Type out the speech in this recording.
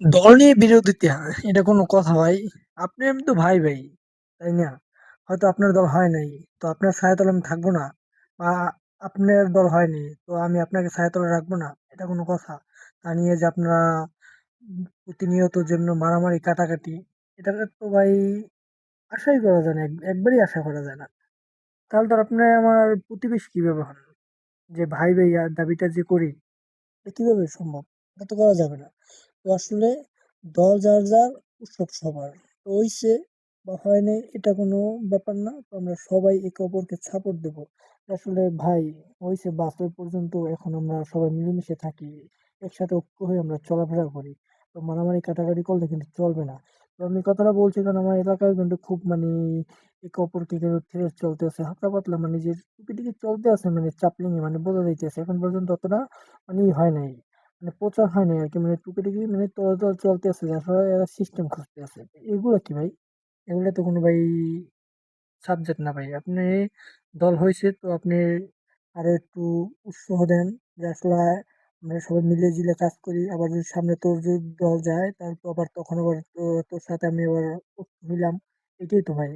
দল নিয়ে বিরোধিতা, এটা কোনো কথা ভাই? আপনি আমি তো ভাই ভাই, তাই না? হয়তো আপনার দল হয় নাই, তো আপনার ছায়াতলে আমি থাকবো না, বা আপনার দল হয়নি তো আমি আপনাকে ছায়াতলে রাখবো না, এটা কোনো কথা? তা নিয়ে যে আপনারা প্রতিনিয়ত যেমন মারামারি কাটাকাটি, এটা তো ভাই আশাই করা যায় না, একবারই আশা করা যায় না। তাহলে তো আপনি আমার প্রতিবেশী কিভাবে হন? যে ভাই ভাই আর দাবিটা যে করি, এটা কিভাবে সম্ভব? এটা তো করা যাবে না। তো আসলে দল যার যার, উৎসব সবার। তো হইছে বা হয় নাই এটা কোনো ব্যাপার না, তো আমরা সবাই একে অপরকে সাপোর্ট দেবো। আসলে ভাই, হইছে বাস ওই পর্যন্ত, এখন আমরা সবাই মিলেমিশে থাকি, একসাথে ঐক্য হয়ে আমরা চলাফেরা করি। তো মারামারি কাটাকাটি করলে কিন্তু চলবে না। তো আমি কথাটা বলছি কারণ আমার এলাকায় কিন্তু খুব মানে একে অপরকে কেউ ছেড়ে চলতেছে হালকা পাতলা, মানে যে টুকিটাকি চলতে আছে, মানে চাপলিং মানে বোঝা যাইতেছে এখন পর্যন্ত অতটা মানে হয় নাই, মানে প্রচার হয় নাই আরকি, মানে টুকিটাকি মানে তলাতল চলতেছে, যার ফলে এরা সিস্টেম খুঁজতেছে। এগুলা কি ভাই? এগুলা তো কোনো ভাই সাবজেক্ট না ভাই। আপনি দল হইছে তো আপনি আরো একটু উৎসাহ দেন, যে আসলে আমরা সবাই মিলে জিলে কাজ করি। আবার যদি সামনে তোর যদি দল যায়, তাহলে তো আবার তখন আবার তোর সাথে আমি আবার হইলাম। এটাই তো ভাই।